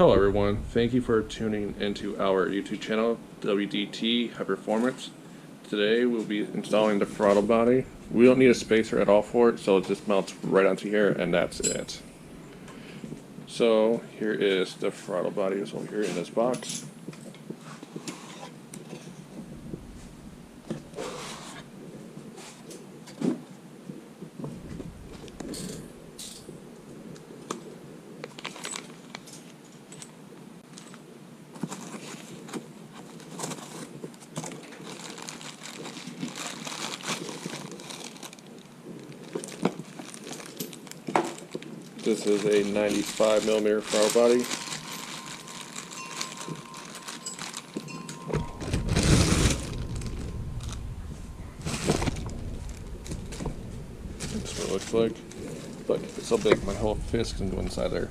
Hello everyone, thank you for tuning into our YouTube channel, W.D.T High Performance. Today we'll be installing the throttle body. We don't need a spacer at all for it, so it just mounts right onto here and that's it. So here is the throttle body, it's over here in this box. This is a 95mm throttle body. That's what it looks like. But it's so big, my whole fist can go inside there.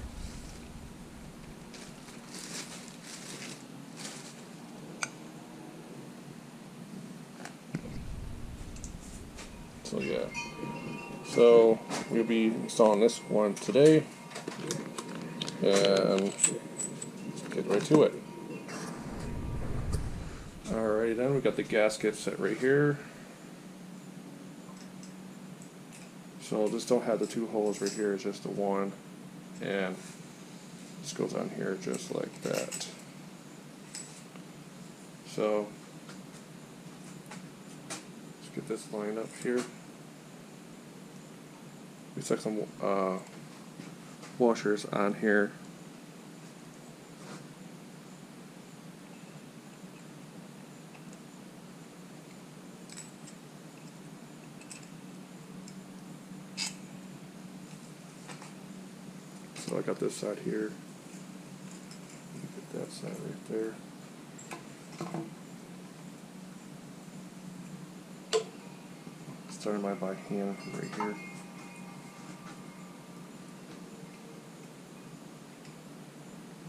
So yeah. So we'll be installing this one today, and let's get right to it. Alrighty then, we got the gasket set right here. So this don't have the two holes right here, it's just the one, and this goes on here just like that. So let's get this lined up here. We stuck some washers on here. So I got this side here. Get that side right there. Starting by hand right here.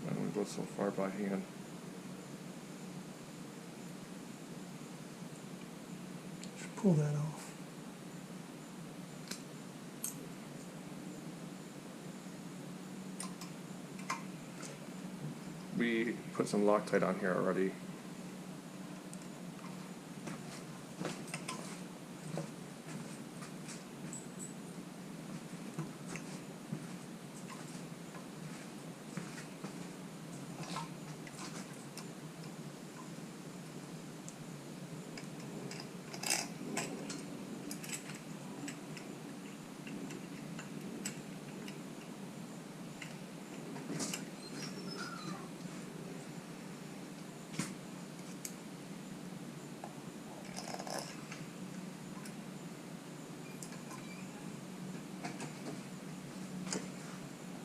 I don't go so far by hand. Just pull that off. We put some Loctite on here already.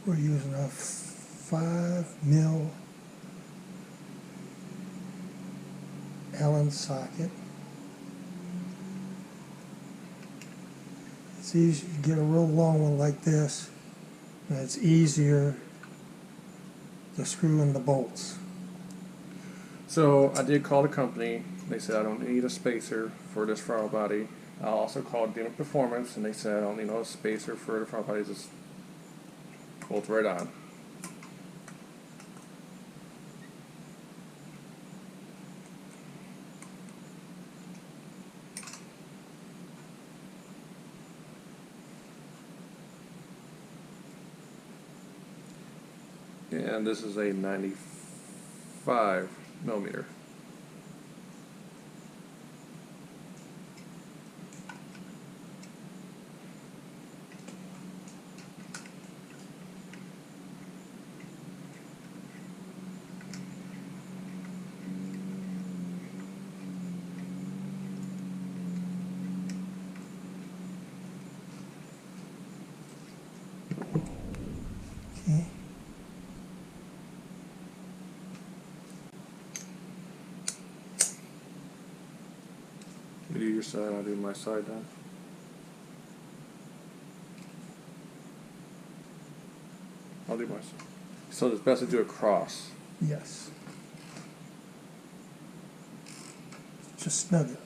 We're using a 5mm Allen socket. It's easy to get a real long one like this, and it's easier to screw in the bolts. So I did call the company. They said I don't need a spacer for this throttle body. I also called GMTBHLCB Performance, and they said I don't need no spacer for the throttle body. Just bolts right on. And this is a 95mm. Okay. You do your side, I'll do my side then. I'll do my side. So it's best to do a cross. Yes. Just snug it.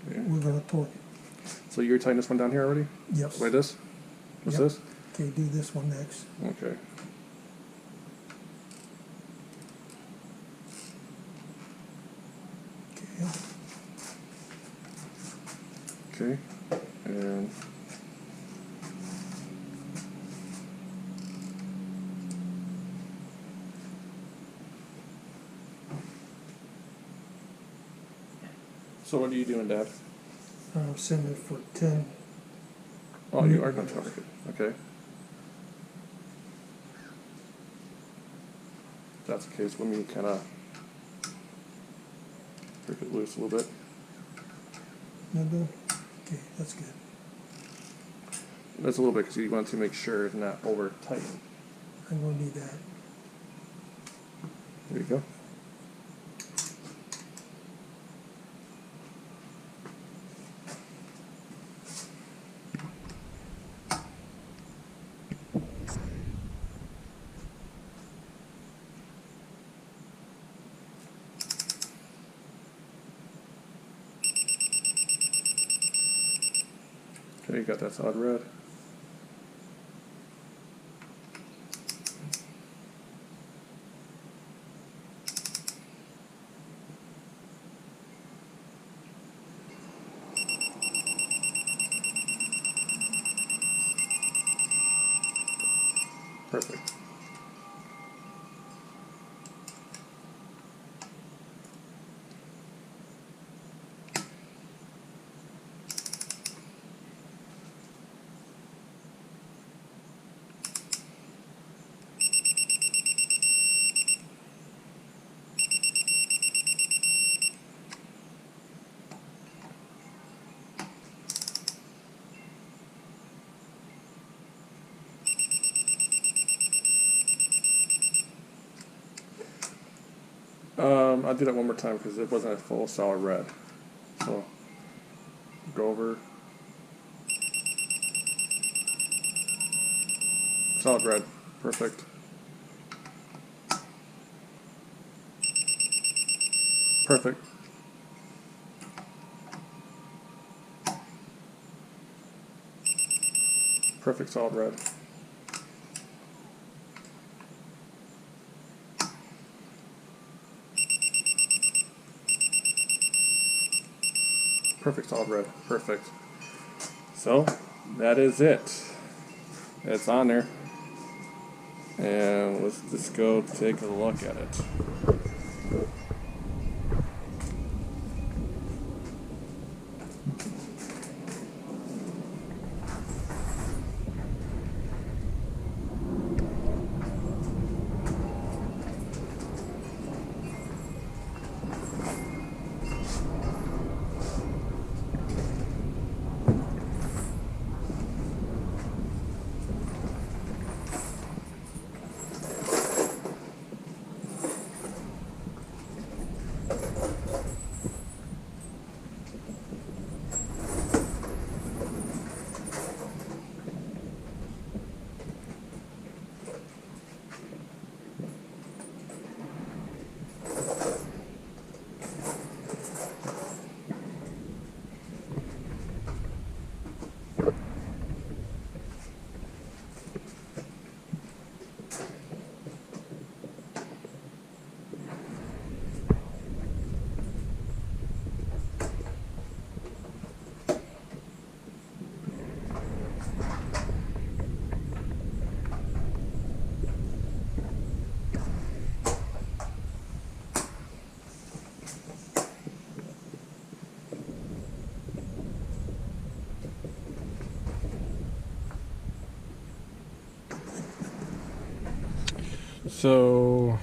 Okay. We're going to torque it. So you're tying this one down here already? Yes. Like this? What's Yep. this? Okay, do this one next. Okay. Okay, and so what are you doing, Dad? I'm sending it for 10. Oh, you are going to target. Okay. If that's the case, let me kind of break it loose a little bit. Okay, that's good. That's a little bit because you want to make sure it's not over tight. I'm going to need that. There you go. Okay, you got that solid red. Perfect. I'll do that one more time because it wasn't a full solid red. So, go over. Solid red. Perfect. Perfect. Perfect solid red. Perfect solid red. Perfect. So, that is it. It's on there. And let's just go take a look at it. So,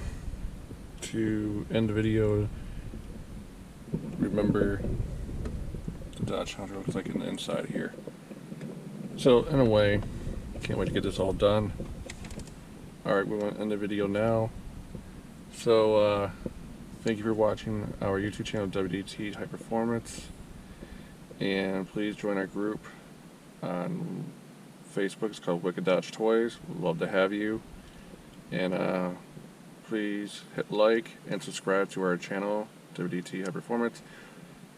to end the video, remember the Dodge Charger looks like in the inside here. So, in a way, can't wait to get this all done. Alright, we want to end the video now. So, thank you for watching our YouTube channel, W.D.T High Performance. And please join our group on Facebook. It's called Wicked Dodge Toys. We'd love to have you. And please hit like and subscribe to our channel, W.D.T High Performance.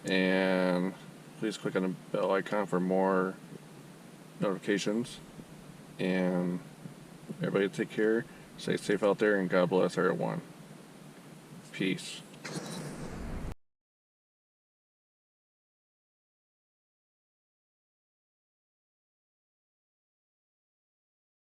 And please click on the bell icon for more notifications. And everybody take care, stay safe out there, and God bless everyone. Peace.